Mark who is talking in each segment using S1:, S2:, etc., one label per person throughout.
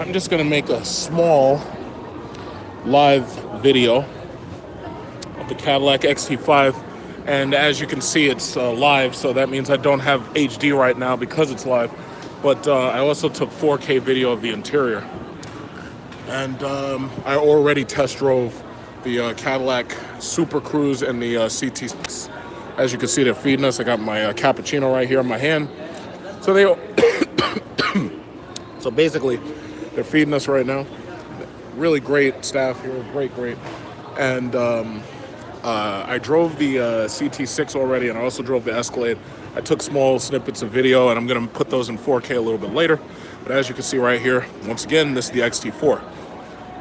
S1: I'm just going to make a small live video of the Cadillac XT5. And as you can see, it's live, so that means I don't have HD right now because it's live. But I also took 4K video of the interior. And I already test drove the Cadillac Super Cruise and the CT6. As you can see, they're feeding us. I got my cappuccino right here in my hand. So so basically, they're feeding us right now. Really great staff here, great. And I drove the CT6 already, and I also drove the Escalade. I took small snippets of video, and I'm going to put those in 4K a little bit later. But as you can see right here, once again, this is the XT4.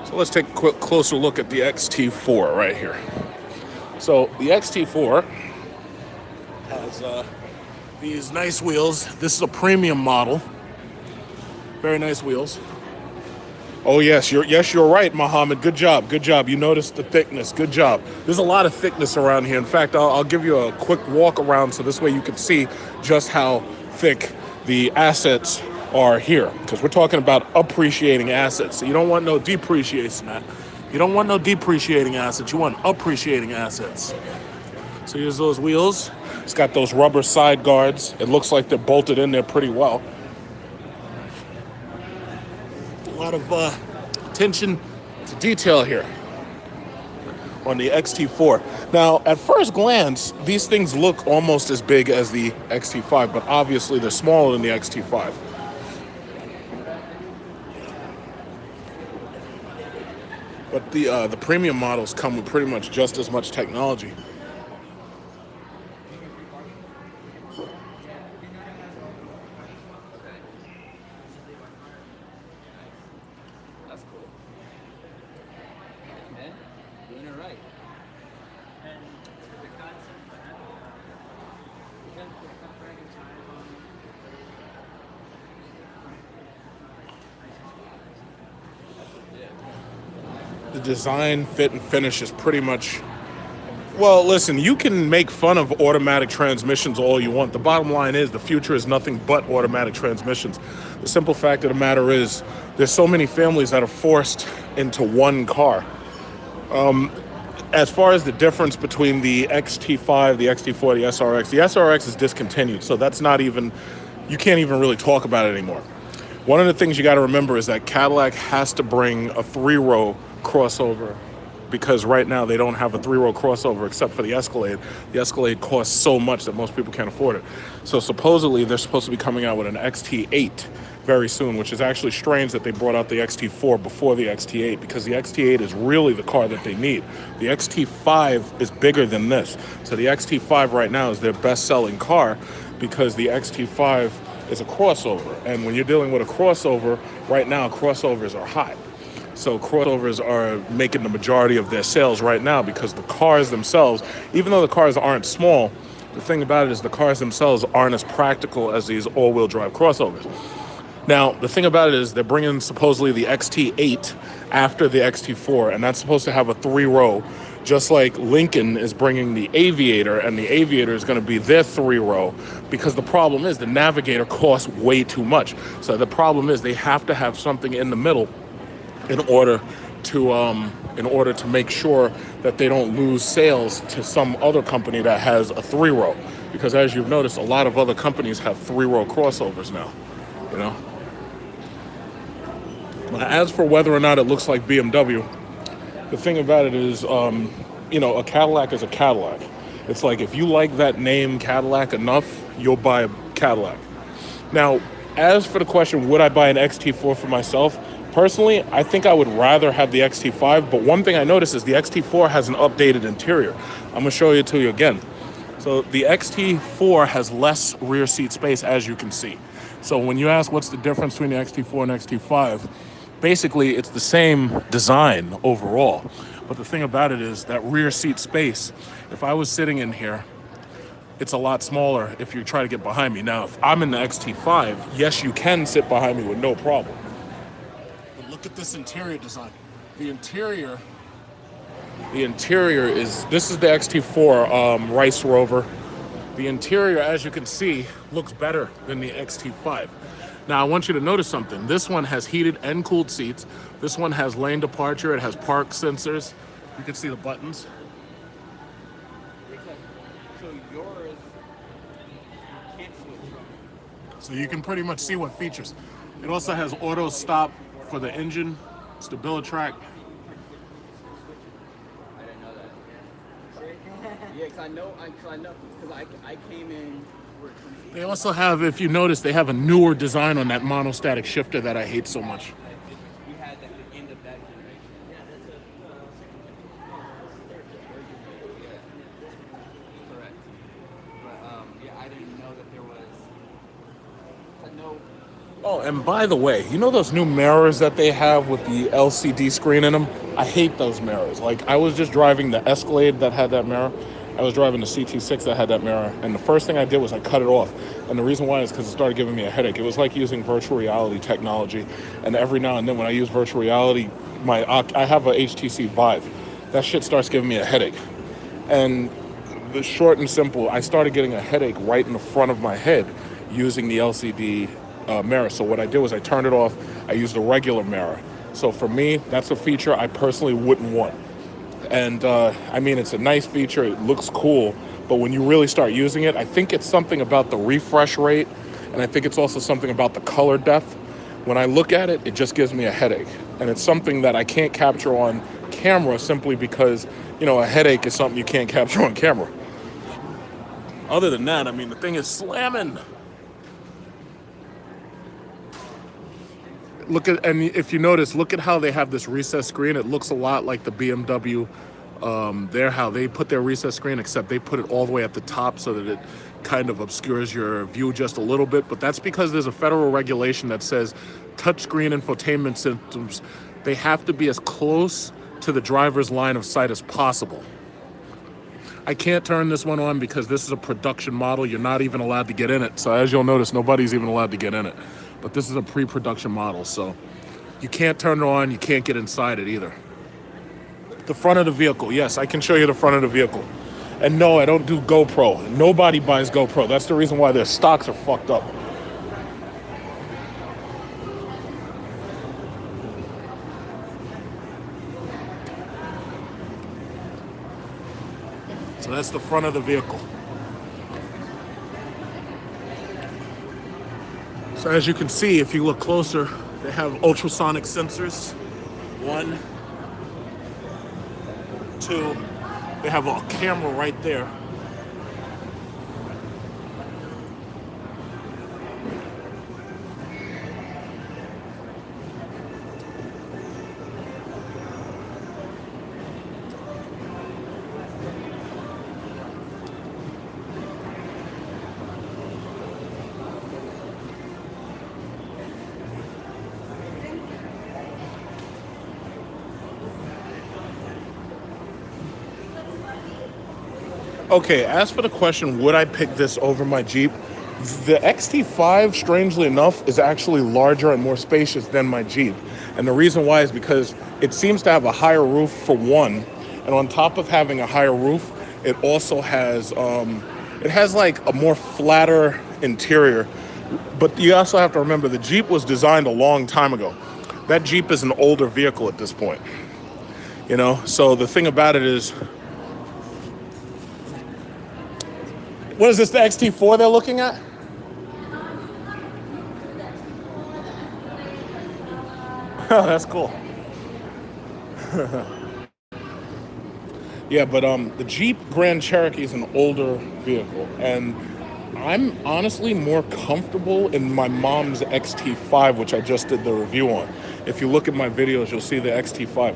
S1: So let's take a quick closer look at the XT4 right here. So the XT4 has these nice wheels. This is a premium model. Very nice wheels. Oh yes, you're right, Mohammed. Good job. You noticed the thickness. Good job. There's a lot of thickness around here. In fact, I'll give you a quick walk around so this way you can see just how thick the assets are here. Because we're talking about appreciating assets. So you don't want no depreciation. You don't want no depreciating assets. You want appreciating assets. So here's those wheels. It's got those rubber side guards. It looks like they're bolted in there pretty well. A lot of attention to detail here on the XT4. Now, at first glance, these things look almost as big as the XT5, but obviously they're smaller than the XT5. But the premium models come with pretty much just as much technology.
S2: That's cool. Man, doing it right.
S3: And the concept for that, we can put back in time on
S1: The design, fit, and finish is pretty much... Well, listen, you can make fun of automatic transmissions all you want. The bottom line is the future is nothing but automatic transmissions. The simple fact of the matter is there's so many families that are forced into one car. As far as the difference between the XT5, the XT4, the SRX is discontinued, so that's not even... You can't even really talk about it anymore. One of the things you got to remember is that Cadillac has to bring a 3-row crossover, because right now they don't have a 3-row crossover except for the Escalade. The Escalade costs so much that most people can't afford it. So supposedly they're supposed to be coming out with an XT8 very soon, which is actually strange that they brought out the XT4 before the XT8, because the XT8 is really the car that they need. The XT5 is bigger than this. So the XT5 right now is their best-selling car because the XT5 is a crossover. And when you're dealing with a crossover, right now crossovers are hot. So crossovers are making the majority of their sales right now because the cars themselves, even though the cars aren't small, the thing about it is the cars themselves aren't as practical as these all-wheel drive crossovers. Now, the thing about it is they're bringing supposedly the XT8 after the XT4, and that's supposed to have a 3-row, just like Lincoln is bringing the Aviator, and the Aviator is going to be their 3-row, because the problem is the Navigator costs way too much. So the problem is they have to have something in the middle in order to make sure that they don't lose sales to some other company that has a 3-row. Because as you've noticed, a lot of other companies have 3-row crossovers now, you know. As for whether or not it looks like BMW, the thing about it is, you know, a Cadillac is a Cadillac. It's like if you like that name Cadillac enough, you'll buy a Cadillac. Now, as for the question, would I buy an XT4 for myself? Personally, I think I would rather have the XT5, but one thing I noticed is the XT4 has an updated interior. I'm going to show it to you again. So the XT4 has less rear seat space, as you can see. So when you ask what's the difference between the XT4 and XT5, basically it's the same design overall. But the thing about it is that rear seat space, if I was sitting in here, it's a lot smaller if you try to get behind me. Now, if I'm in the XT5, yes, you can sit behind me with no problem. Look at this interior design. The interior is, this is the XT4 Rice Rover. The interior, as you can see, looks better than the XT5. Now I want you to notice something. This one has heated and cooled seats. This one has lane departure. It has park sensors. You can see the buttons.
S2: So yours you can't switch from.
S1: So you can pretty much see what features. It also has auto stop for the engine, StabiliTrak.
S2: I didn't know that. Yeah, because I know, because I came in.
S1: They also have, if you notice, they have a newer design on that monostatic shifter that I hate so much.
S2: We had at the end of that generation.
S3: Yeah, that's
S2: Correct. But yeah, I didn't know that there was. No.
S1: Oh, and by the way, you know those new mirrors that they have with the LCD screen in them? I hate those mirrors. Like, I was just driving the Escalade that had that mirror. I was driving the CT6 that had that mirror, and the first thing I did was I cut it off. And the reason why is because it started giving me a headache. It was like using virtual reality technology. And every now and then when I use virtual reality, I have a HTC Vive. That shit starts giving me a headache. And the short and simple, I started getting a headache right in the front of my head using the LCD mirror. So what I did was I turned it off. I used a regular mirror. So for me, that's a feature I personally wouldn't want. And I mean, it's a nice feature. It looks cool. But when you really start using it, I think it's something about the refresh rate. And I think it's also something about the color depth. When I look at it, it just gives me a headache. And it's something that I can't capture on camera simply because, you know, a headache is something you can't capture on camera. Other than that, I mean, the thing is slamming. Look at, and if you notice, look at how they have this recessed screen. It looks a lot like the BMW. How they put their recessed screen, except they put it all the way at the top so that it kind of obscures your view just a little bit. But that's because there's a federal regulation that says touchscreen infotainment systems, they have to be as close to the driver's line of sight as possible. I can't turn this one on because this is a production model. You're not even allowed to get in it. So as you'll notice, nobody's even allowed to get in it. But this is a pre-production model, so you can't turn it on, you can't get inside it either. The front of the vehicle, yes, I can show you the front of the vehicle. And no, I don't do GoPro. Nobody buys GoPro. That's the reason why their stocks are fucked up. So that's the front of the vehicle. So as you can see, if you look closer, they have ultrasonic sensors. 1, 2, they have a camera right there. Okay, as for the question, would I pick this over my Jeep? The XT5, strangely enough, is actually larger and more spacious than my Jeep. And the reason why is because it seems to have a higher roof for one. And on top of having a higher roof, it also has, like a more flatter interior. But you also have to remember the Jeep was designed a long time ago. That Jeep is an older vehicle at this point. You know, so the thing about it is, what is this, the XT4 they're looking at? Oh, that's cool. Yeah, but the Jeep Grand Cherokee is an older vehicle, and I'm honestly more comfortable in my mom's XT5, which I just did the review on. If you look at my videos, you'll see the XT5.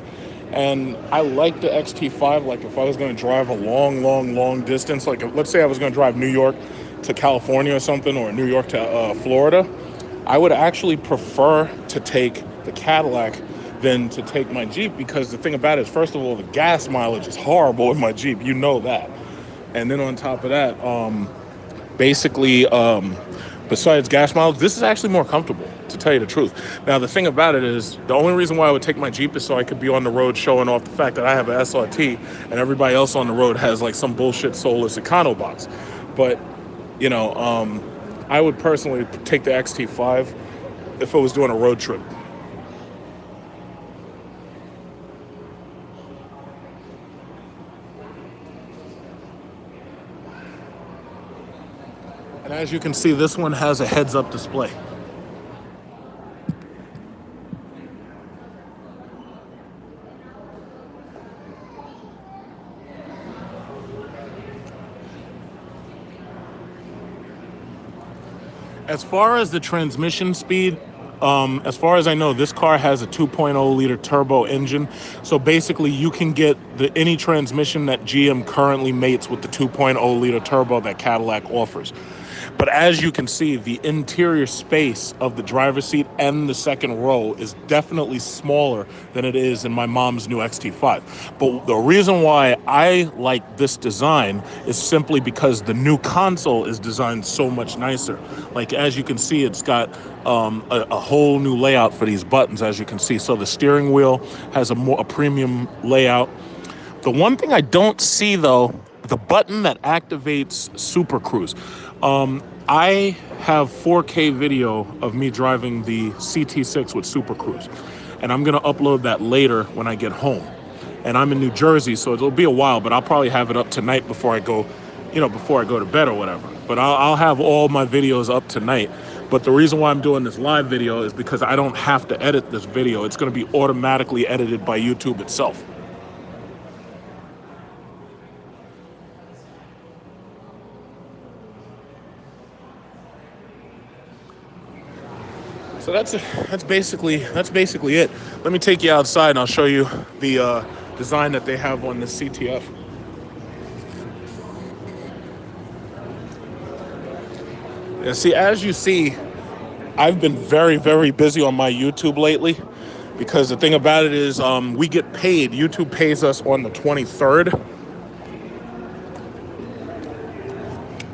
S1: And I like the XT5, like if I was going to drive a long distance, like let's say I was going to drive New York to California or something, or New York to Florida, I would actually prefer to take the Cadillac than to take my Jeep, because the thing about it is, first of all, the gas mileage is horrible in my Jeep, you know that. And then on top of that, besides gas mileage, this is actually more comfortable, to tell you the truth. Now, the thing about it is, the only reason why I would take my Jeep is so I could be on the road showing off the fact that I have an SRT and everybody else on the road has like some bullshit soulless econo box. But, you know, I would personally take the XT5 if I was doing a road trip. And as you can see, this one has a heads-up display. As far as the transmission speed, as far as I know, this car has a 2.0 liter turbo engine. So basically you can get any transmission that GM currently mates with the 2.0 liter turbo that Cadillac offers. But as you can see, the interior space of the driver's seat and the second row is definitely smaller than it is in my mom's new XT5. But the reason why I like this design is simply because the new console is designed so much nicer. Like, as you can see, it's got a whole new layout for these buttons, as you can see. So the steering wheel has a premium layout. The one thing I don't see, though, the button that activates Super Cruise. I have 4K video of me driving the CT6 with Super Cruise, and I'm gonna upload that later when I get home. And I'm in New Jersey, so it'll be a while, but I'll probably have it up tonight before I go, before I go to bed or whatever. But I'll have all my videos up tonight. But the reason why I'm doing this live video is because I don't have to edit this video. It's gonna be automatically edited by YouTube itself. So that's basically it. Let me take you outside and I'll show you the design that they have on the CTF. Yeah, see, as you see, I've been very, very busy on my YouTube lately, because the thing about it is we get paid. YouTube pays us on the 23rd.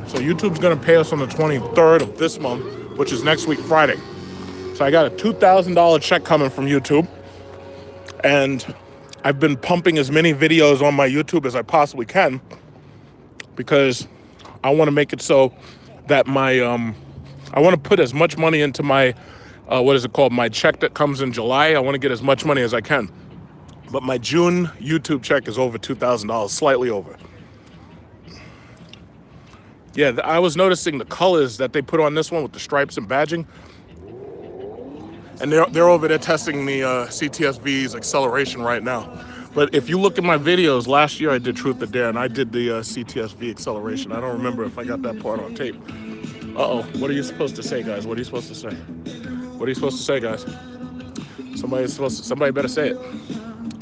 S1: So YouTube's gonna pay us on the 23rd of this month, which is next week, Friday. So I got a $2,000 check coming from YouTube, and I've been pumping as many videos on my YouTube as I possibly can, because I want to make it so that I want to put as much money into my, my check that comes in July. I want to get as much money as I can. But my June YouTube check is over $2,000, slightly over. Yeah, I was noticing the colors that they put on this one with the stripes and badging. And they're over there testing the CT6-V's acceleration right now. But if you look at my videos, last year I did Truth or Dare, and I did the CT6-V acceleration. I don't remember if I got that part on tape. Uh-oh, what are you supposed to say, guys? What are you supposed to say? What are you supposed to say, guys? Somebody better say it.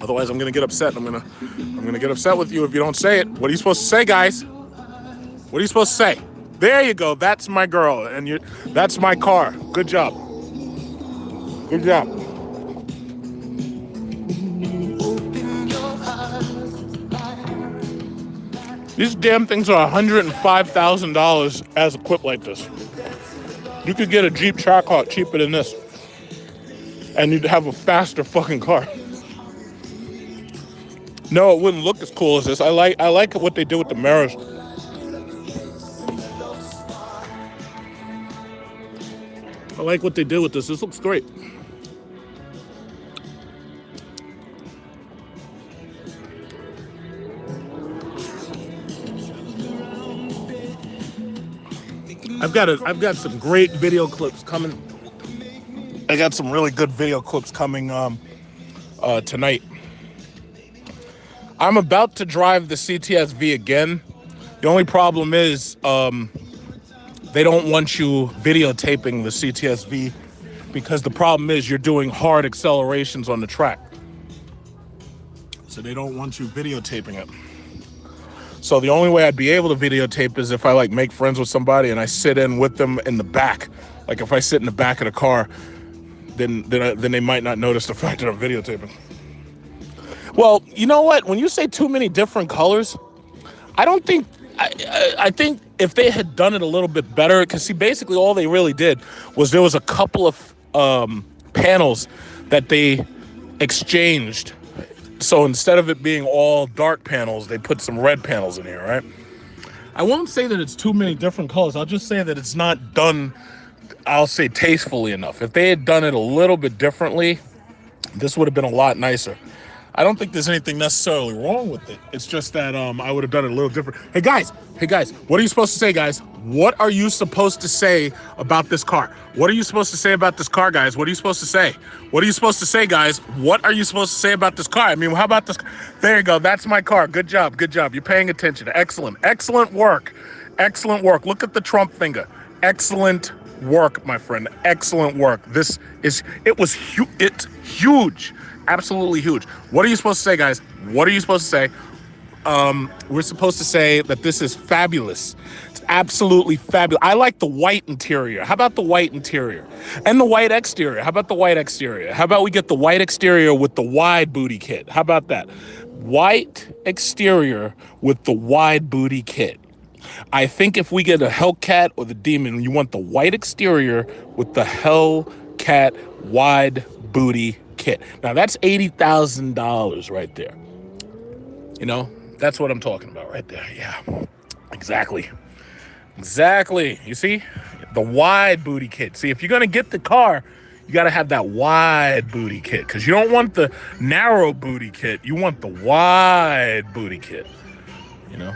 S1: Otherwise, I'm gonna get upset. I'm gonna get upset with you if you don't say it. What are you supposed to say, guys? What are you supposed to say? There you go. That's my girl, and that's my car. Good job. Good job. These damn things are $105,000 as equipped like this. You could get a Jeep Cherokee cheaper than this, and you'd have a faster fucking car. No, it wouldn't look as cool as this. I like what they did with the mirrors. I like what they did with this. This looks great. I've got some great video clips coming. I got some really good video clips coming tonight. I'm about to drive the CT6-V again. The only problem is they don't want you videotaping the CT6-V, because the problem is you're doing hard accelerations on the track. So they don't want you videotaping it. So the only way I'd be able to videotape is if I make friends with somebody and I sit in with them in the back. Like if I sit in the back of the car, then they might not notice the fact that I'm videotaping. Well, you know what? When you say too many different colors, I think if they had done it a little bit better, because see, basically all they really did was there was a couple of panels that they exchanged. So instead of it being all dark panels, they put some red panels in here, right? I won't say that it's too many different colors. I'll just say that it's not done I'll say tastefully enough. If they had done it a little bit differently, this would have been a lot nicer. I don't think there's anything necessarily wrong with it. It's just that I would have done it a little different. Hey guys, what are you supposed to say, guys? What are you supposed to say about this car? What are you supposed to say about this car, guys? What are you supposed to say? What are you supposed to say, guys? What are you supposed to say about this car? I mean, how about this? There you go. That's my car. Good job. Good job. You're paying attention. Excellent. Excellent work. Excellent work. Look at the Trump finger. Excellent work, my friend. Excellent work. It's huge. Absolutely huge. What are you supposed to say, guys? What are you supposed to say? We're supposed to say that this is fabulous. It's absolutely fabulous. I like the white interior. How about the white interior? And the white exterior. How about the white exterior? How about we get the white exterior with the wide booty kit? How about that? White exterior with the wide booty kit. I think if we get a Hellcat or the Demon, you want the white exterior with the Hellcat wide booty kit. Now that's $80,000 right there. You know, that's what I'm talking about right there. Yeah, exactly. You see, the wide booty kit. See, if you're going to get the car, you got to have that wide booty kit, because you don't want the narrow booty kit. You want the wide booty kit, you know,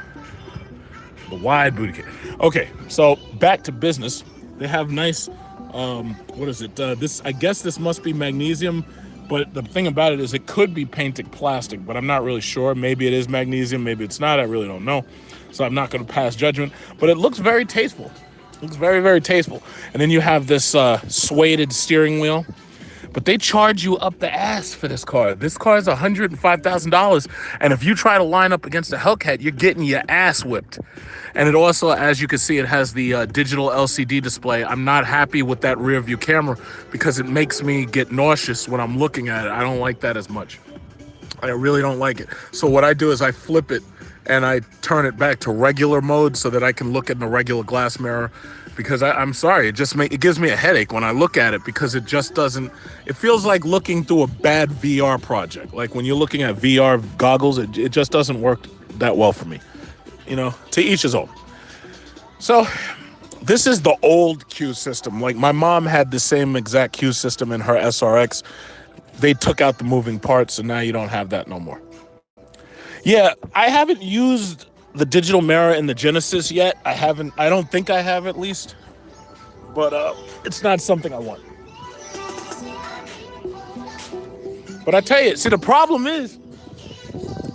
S1: the wide booty kit. Okay, so back to business. They have nice, what is it? I guess this must be magnesium. But the thing about it is it could be painted plastic, but I'm not really sure. Maybe it is magnesium, maybe it's not. I really don't know. So I'm not going to pass judgment. But it looks very tasteful. It looks very, very tasteful. And then you have this suede steering wheel. But they charge you up the ass for this car. This car is $105,000. And if you try to line up against a Hellcat, you're getting your ass whipped. And it also, as you can see, it has the digital LCD display. I'm not happy with that rear view camera because it makes me get nauseous when I'm looking at it. I don't like that as much. I really don't like it. So what I do is I flip it and I turn it back to regular mode so that I can look in the regular glass mirror. Because I'm sorry, it gives me a headache when I look at it, because it just doesn't, it feels like looking through a bad VR project. Like when you're looking at VR goggles, it just doesn't work that well for me. You know, to each his own. So this is the old Q system. Like my mom had the same exact Q system in her SRX. They took out the moving parts, and now you don't have that no more. Yeah, I haven't used the digital mirror in the Genesis yet. I don't think I have, at least. But it's not something I want. But I tell you, see, the problem is,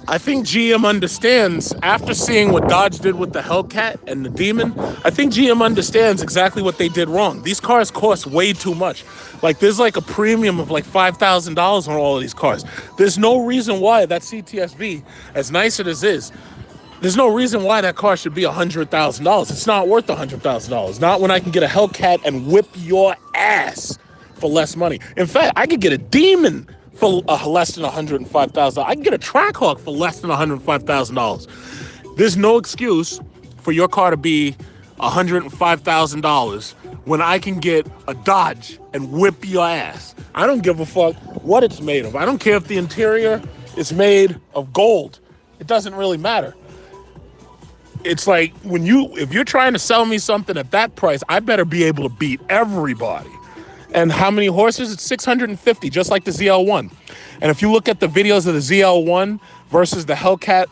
S1: I think GM understands, after seeing what Dodge did with the Hellcat and the Demon, I think GM understands exactly what they did wrong. These cars cost way too much. Like, there's like a premium of like $5,000 on all of these cars. There's no reason why that CT6-V, as nice as it is, there's no reason why that car should be $100,000. It's not worth $100,000. Not when I can get a Hellcat and whip your ass for less money. In fact, I could get a Demon for less than $105,000. I can get a Trackhawk for less than $105,000. There's no excuse for your car to be $105,000 when I can get a Dodge and whip your ass. I don't give a fuck what it's made of. I don't care if the interior is made of gold. It doesn't really matter. It's like if you're trying to sell me something at that price, I better be able to beat everybody. And how many horses? It's 650, just like the ZL1. And if you look at the videos of the ZL1 versus the Hellcat,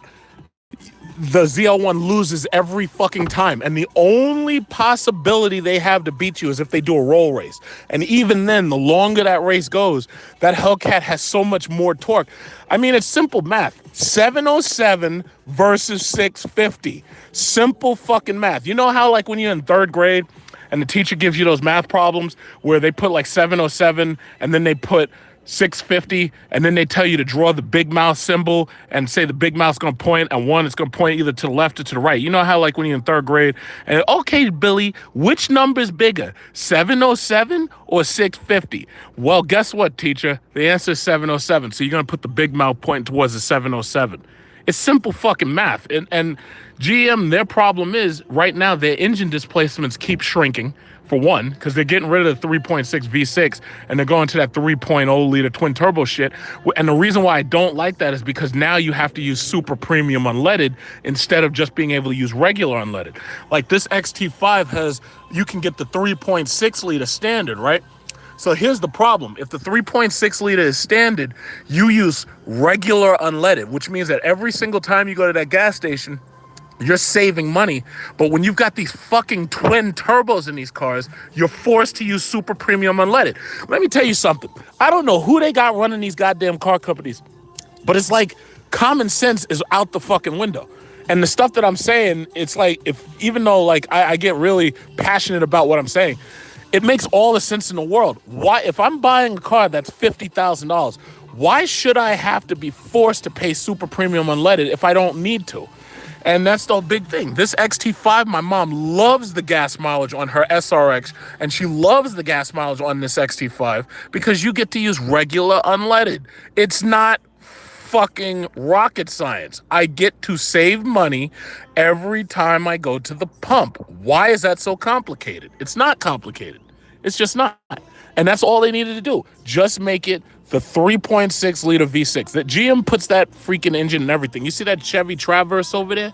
S1: the ZL1 loses every fucking time. And the only possibility they have to beat you is if they do a roll race. And even then, the longer that race goes, that Hellcat has so much more torque. I mean, it's simple math. 707 versus 650. Simple fucking math. You know how, like, when you're in third grade and the teacher gives you those math problems where they put like 707 and then they put 650 and then they tell you to draw the big mouth symbol and say the big mouth's gonna point, and one is gonna point either to the left or to the right. You know how, like, when you're in third grade and, okay, Billy, which number's bigger, 707 or 650? Well, guess what, teacher? The answer is 707. So you're gonna put the big mouth pointing towards the 707. It's simple fucking math. And GM, their problem is right now their engine displacements keep shrinking for one, because they're getting rid of the 3.6 V6 and they're going to that 3.0 liter twin turbo shit. And the reason why I don't like that is because now you have to use super premium unleaded instead of just being able to use regular unleaded. Like this XT5 has, you can get the 3.6 liter standard, right? So here's the problem. If the 3.6 liter is standard, you use regular unleaded, which means that every single time you go to that gas station, you're saving money. But when you've got these fucking twin turbos in these cars, you're forced to use super premium unleaded. Let me tell you something. I don't know who they got running these goddamn car companies, but it's like common sense is out the fucking window. And the stuff that I'm saying, it's like, even though like I get really passionate about what I'm saying, it makes all the sense in the world. Why, if I'm buying a car that's $50,000, why should I have to be forced to pay super premium unleaded if I don't need to? And that's the big thing. This XT5, my mom loves the gas mileage on her SRX, and she loves the gas mileage on this XT5 because you get to use regular unleaded. It's not fucking rocket science. I get to save money every time I go to the pump. Why is that so complicated? It's not complicated. It's just not. And that's all they needed to do. Just make it the 3.6 liter V6. That GM puts that freaking engine and everything. You see that Chevy Traverse over there?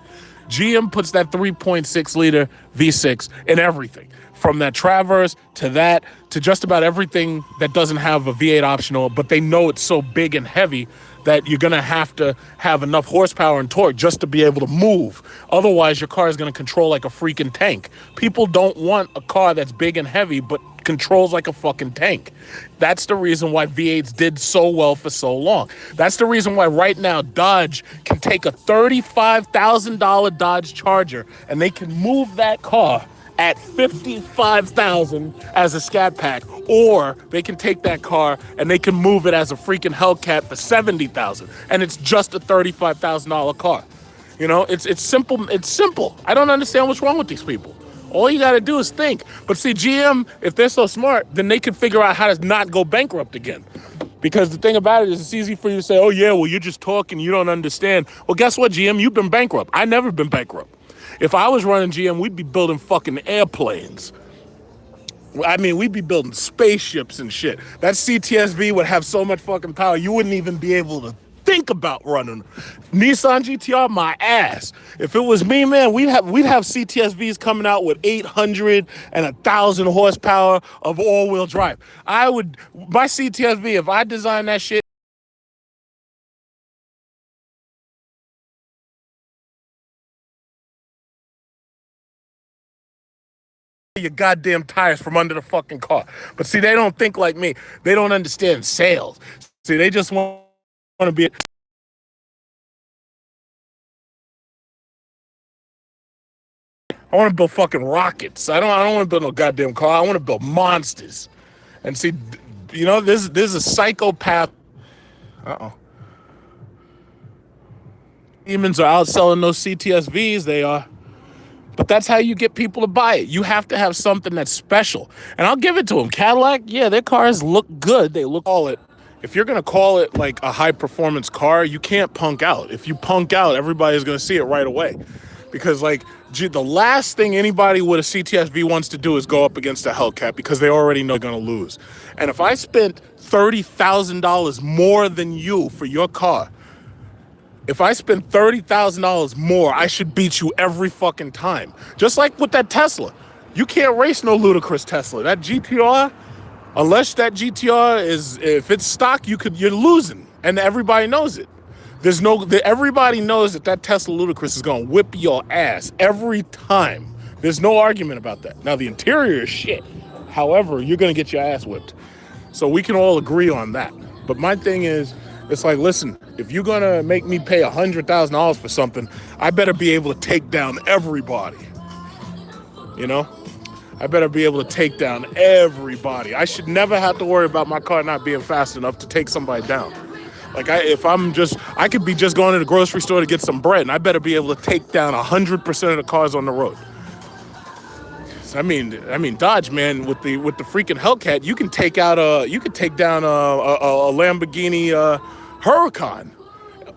S1: GM puts that 3.6 liter V6 in everything. From that Traverse to that to just about everything that doesn't have a V8 optional, but they know it's so big and heavy that you're gonna have to have enough horsepower and torque just to be able to move. Otherwise, your car is gonna control like a freaking tank. People don't want a car that's big and heavy, but controls like a fucking tank. That's the reason why V8s did so well for so long. That's the reason why right now Dodge can take a $35,000 Dodge Charger and they can move that car at $55,000 as a scat pack, or they can take that car and they can move it as a freaking Hellcat for $70,000, and it's just a $35,000 car. You know, it's simple. It's simple. I don't understand what's wrong with these people. All you got to do is think. But see, GM, if they're so smart, then they can figure out how to not go bankrupt again. Because the thing about it is it's easy for you to say, oh yeah, well, you're just talking, you don't understand. Well, guess what, GM? You've been bankrupt. I never been bankrupt. If I was running GM, we'd be building fucking airplanes. I mean, we'd be building spaceships and shit. That CT6-V would have so much fucking power, you wouldn't even be able to think about running. Nissan GTR, my ass. If it was me, man, we'd have CT6-Vs coming out with 800 and 1,000 horsepower of all-wheel drive. My CT6-V, if I designed that shit, your goddamn tires from under the fucking car. But see, they don't think like me. They don't understand sales. See, they just want to be. I want to build fucking rockets. I don't want to build no goddamn car. I want to build monsters. And see, you know, there's a psychopath. Demons are outselling those CT6-Vs. They are. But that's how you get people to buy it. You have to have something that's special. And I'll give it to them. Cadillac, yeah, their cars look good. They look all it. If you're going to call it like a high performance car, you can't punk out. If you punk out, everybody's going to see it right away. Because like the last thing anybody with a CT6-V wants to do is go up against a Hellcat because they already know they're going to lose. And if I spent $30,000 more than you for your car, if I spend $30,000 more, I should beat you every fucking time. Just like with that Tesla. You can't race no ludicrous Tesla. That GTR, unless that GTR is, if it's stock, you're losing. And everybody knows it. Everybody knows that Tesla Ludicrous is going to whip your ass every time. There's no argument about that. Now, the interior is shit. However, you're going to get your ass whipped. So we can all agree on that. But my thing is, it's like, listen, if you're going to make me pay $100,000 for something, I better be able to take down everybody. You know? I better be able to take down everybody. I should never have to worry about my car not being fast enough to take somebody down. Like, I could be just going to the grocery store to get some bread, and I better be able to take down 100% of the cars on the road. I mean, Dodge, man, with the freaking Hellcat, you can take down a Lamborghini Huracan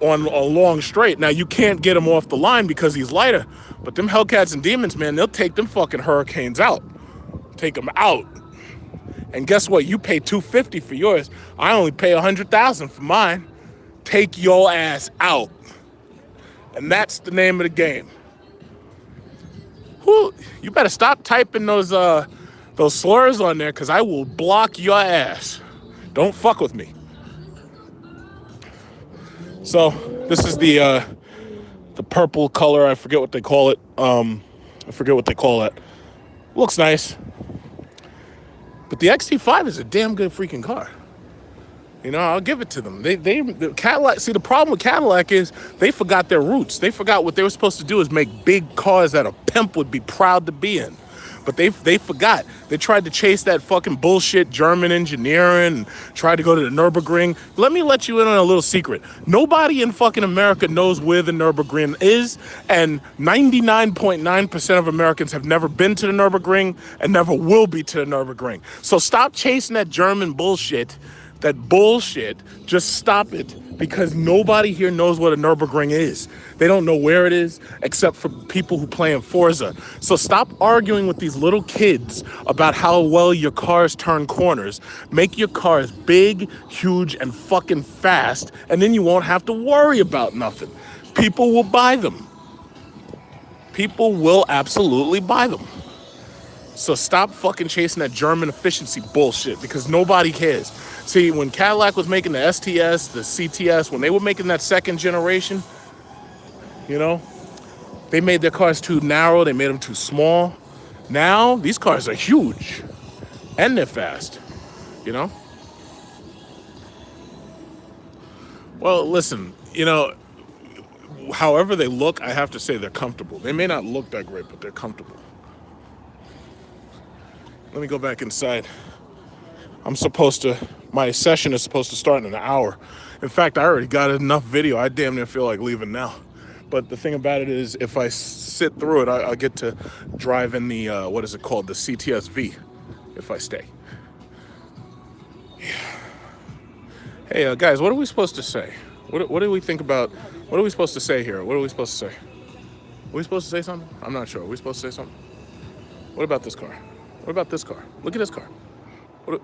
S1: on a long straight. Now you can't get him off the line because he's lighter, but them Hellcats and Demons, man, they'll take them fucking Hurricanes out. Take them out. And guess what? You pay $250 for yours. I only pay $100,000 for mine. Take your ass out. And that's the name of the game. Whew, you better stop typing those slurs on there, because I will block your ass. Don't fuck with me. So this is the purple color. I forget what they call it. I forget what they call it. Looks nice. But the XT5 is a damn good freaking car. You know, I'll give it to them. The Cadillac, see, the problem with Cadillac is they forgot their roots. They forgot what they were supposed to do is make big cars that a pimp would be proud to be in. But they forgot. They tried to chase that fucking bullshit German engineering and tried to go to the Nürburgring. Let me let you in on a little secret. Nobody in fucking America knows where the Nürburgring is, and 99.9% of Americans have never been to the Nürburgring and never will be to the Nürburgring. So stop chasing that German bullshit. That bullshit, just stop it, because nobody here knows what a Nürburgring is. They don't know where it is, except for people who play in Forza. So stop arguing with these little kids about how well your cars turn corners. Make your cars big, huge, and fucking fast, and then you won't have to worry about nothing. People will buy them. People will absolutely buy them. So stop fucking chasing that German efficiency bullshit, because nobody cares. See, when Cadillac was making the STS, the CTS, when they were making that second generation, you know, they made their cars too narrow, they made them too small. Now, these cars are huge, and they're fast, you know? Well, listen, you know, however they look, I have to say they're comfortable. They may not look that great, but they're comfortable. Let me go back inside. My session is supposed to start in an hour. In fact, I already got enough video. I damn near feel like leaving now. But the thing about it is, if I sit through it, I get to drive in the, what is it called? The CT6-V, if I stay. Yeah. Hey, guys, what are we supposed to say? What do we think about, what are we supposed to say here? What are we supposed to say? Are we supposed to say something? I'm not sure. Are we supposed to say something? What about this car? What about this car? Look at this car.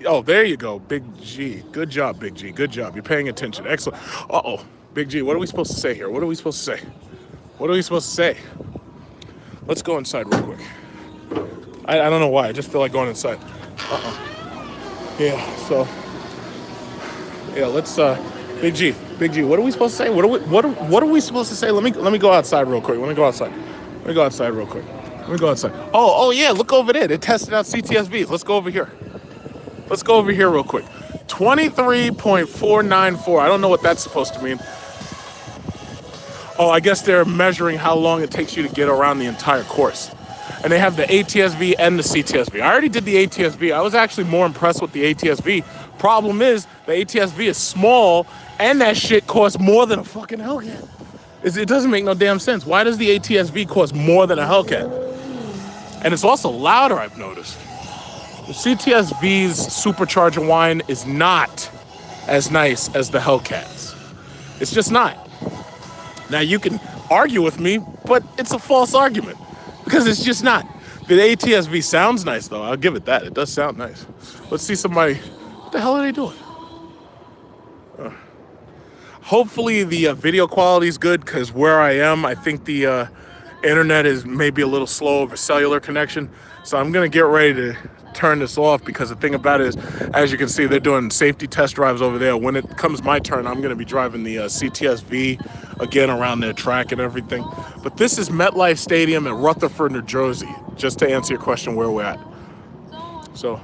S1: Oh, there you go, Big G. Good job, Big G. Good job. You're paying attention. Excellent. Uh-oh, Big G, what are we supposed to say here? What are we supposed to say? What are we supposed to say? Let's go inside real quick. I don't know why. I just feel like going inside. Uh-oh. Yeah, so. Yeah, let's, Big G, what are we supposed to say? What are we supposed to say? Let me go outside real quick. Let me go outside real quick. Oh, yeah, look over there. They tested out CTS-Vs. Let's go over here. Real quick. 23.494. I don't know what that's supposed to mean. Oh, I guess they're measuring how long it takes you to get around the entire course. And they have the ATS-V and the CTS-V. I already did the ATS-V. I was actually more impressed with the ATS-V. Problem is, the ATS-V is small, and that shit costs more than a fucking Hellcat. It doesn't make no damn sense. Why does the ATS-V cost more than a Hellcat? And it's also louder, I've noticed. The CTS-V's supercharger whine is not as nice as the Hellcats. It's just not. Now, you can argue with me, but it's a false argument, because it's just not. The ATS-V sounds nice, though. I'll give it that. It does sound nice. Let's see somebody. What the hell are they doing? Hopefully the video quality is good, because where I am, I think the internet is maybe a little slow of a cellular connection. So I'm going to get ready to turn this off, because the thing about it is, as you can see, they're doing safety test drives over there. When it comes my turn, I'm going to be driving the CTS-V again around their track and everything. But this is MetLife Stadium in Rutherford, New Jersey, just to answer your question where we're at. So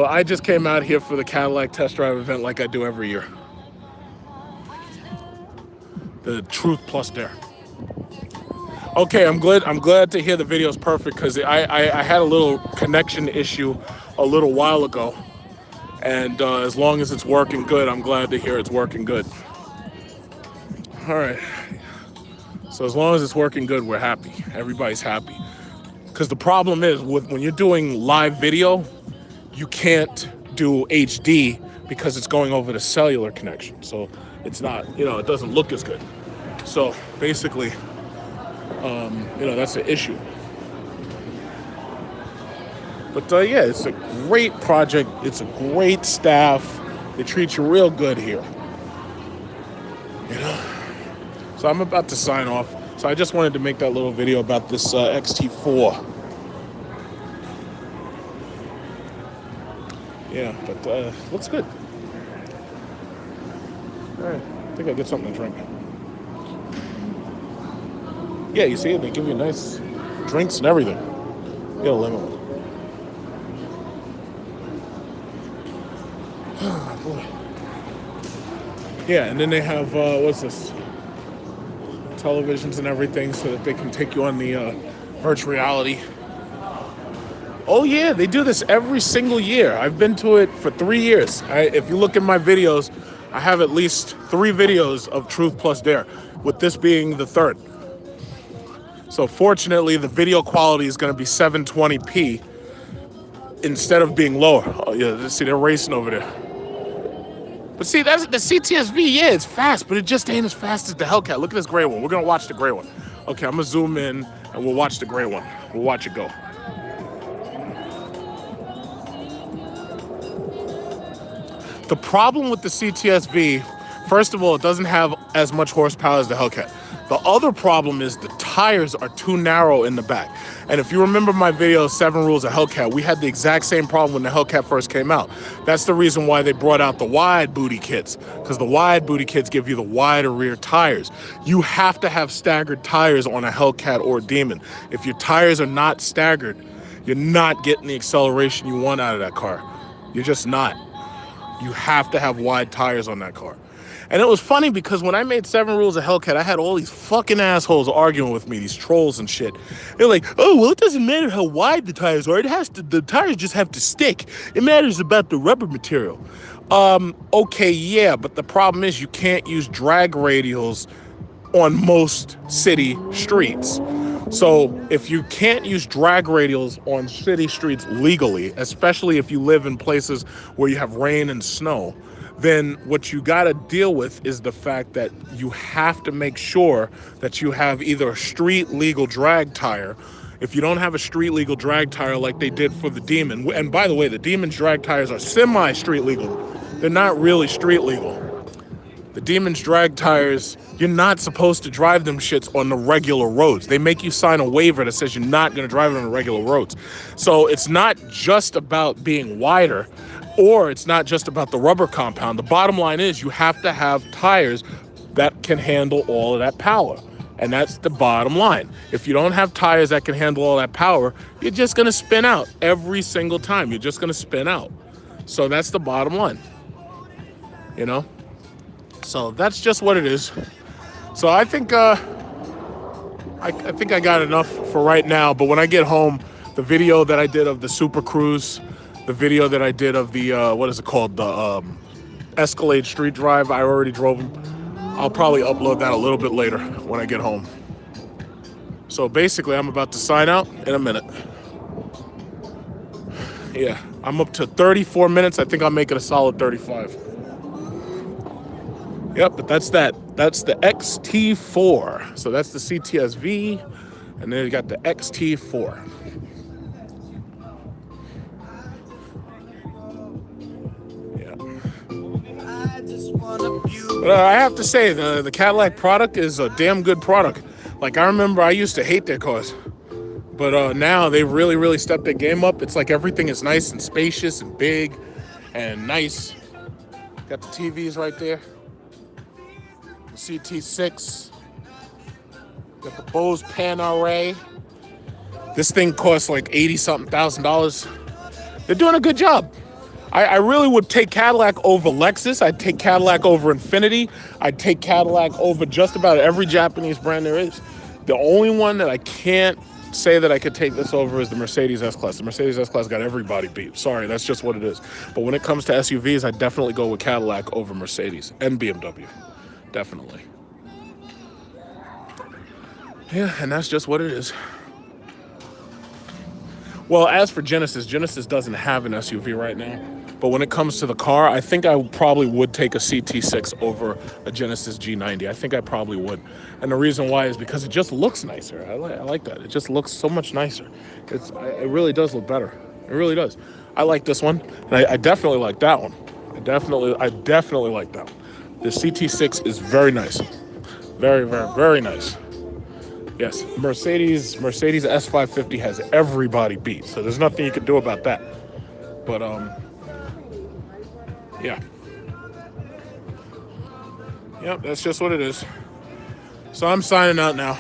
S1: I just came out here for the Cadillac test drive event like I do every year. The Truth Plus Dare. Okay, I'm glad to hear the video is perfect, because I had a little connection issue a little while ago, and as long as it's working good, I'm glad to hear it's working good. All right. So as long as it's working good, we're happy. Everybody's happy. Because the problem is, when you're doing live video, you can't do HD because it's going over the cellular connection. So it's not, it doesn't look as good. So basically, that's the issue. But yeah, it's a great project. It's a great staff. They treat you real good here. You know? So I'm about to sign off. So I just wanted to make that little video about this XT4. Yeah, but looks good. All right, I think I'll get something to drink. Yeah, you see, they give you nice drinks and everything. You get a lemon one. Oh, boy. Yeah, and then they have, what's this? Televisions and everything so that they can take you on the virtual reality. Oh yeah, they do this every single year. I've been to it for 3 years. If you look at my videos, I have at least 3 videos of Truth Plus Dare, with this being the 3rd. So fortunately, the video quality is going to be 720p instead of being lower. Oh yeah, see, they're racing over there. But see, that's the CT6-V. Yeah, it's fast, but it just ain't as fast as the Hellcat. Look at this gray one. We're gonna watch the gray one. Okay, I'm gonna zoom in and we'll watch the gray one. We'll watch it go. The problem with the CT6-V, first of all, it doesn't have as much horsepower as the Hellcat. The other problem is the tires are too narrow in the back. And if you remember my video, 7 Rules of Hellcat, we had the exact same problem when the Hellcat first came out. That's the reason why they brought out the wide booty kits, because the wide booty kits give you the wider rear tires. You have to have staggered tires on a Hellcat or Demon. If your tires are not staggered, you're not getting the acceleration you want out of that car. You're just not. You have to have wide tires on that car. And it was funny because when I made 7 Rules of Hellcat, I had all these fucking assholes arguing with me, these trolls and shit. They're like, oh, well, it doesn't matter how wide the tires are. The tires just have to stick. It matters about the rubber material. Okay, yeah, but the problem is you can't use drag radials on most city streets. So if you can't use drag radials on city streets legally, especially if you live in places where you have rain and snow, then what you got to deal with is the fact that you have to make sure that you have either a street legal drag tire. If you don't have a street legal drag tire like they did for the Demon, and by the way, the Demon's drag tires are semi-street legal. They're not really street legal. The Demon's drag tires, you're not supposed to drive them shits on the regular roads. They make you sign a waiver that says you're not going to drive it on the regular roads. So it's not just about being wider, or it's not just about the rubber compound. The bottom line is you have to have tires that can handle all of that power. And that's the bottom line. If you don't have tires that can handle all that power, you're just going to spin out every single time. You're just going to spin out. So that's the bottom line. You know? So that's just what it is. So I think I think I got enough for right now. But when I get home, the video that I did of the Super Cruise, the video that I did of the what is it called, the Escalade Street Drive, I already drove them. I'll probably upload that a little bit later when I get home. So basically, I'm about to sign out in a minute. Yeah, I'm up to 34 minutes. I think I'll make it a solid 35. Yep, but that's that. That's the XT4. So that's the CT6-V, and then you got the XT4. Yeah. But I have to say, the Cadillac product is a damn good product. Like, I remember I used to hate their cars, but now they've really stepped their game up. It's like everything is nice and spacious and big and nice. Got the TVs right there. CT6, got the Bose pan array. This thing costs like $80-something thousand. They're doing a good job. I really would take Cadillac over Lexus. I'd take Cadillac over Infiniti. I'd take Cadillac over just about every Japanese brand there is. The only one that I can't say that I could take this over is the Mercedes S-Class. The Mercedes S-Class got everybody beat. Sorry, that's just what it is. But when it comes to SUVs, I'd definitely go with Cadillac over Mercedes and BMW. Definitely. Yeah, and that's just what it is. Well, as for Genesis doesn't have an SUV right now. But when it comes to the car, I think I probably would take a CT6 over a Genesis G90. I think I probably would. And the reason why is because it just looks nicer. I like that. It just looks so much nicer. It really does look better. It It really does. I like this one, and I definitely like that one. I definitely like that one. The CT6 is very nice. Very, very, very nice. Yes, Mercedes S550 has everybody beat, so there's nothing you can do about that. But yeah. Yep, that's just what it is. So I'm signing out now.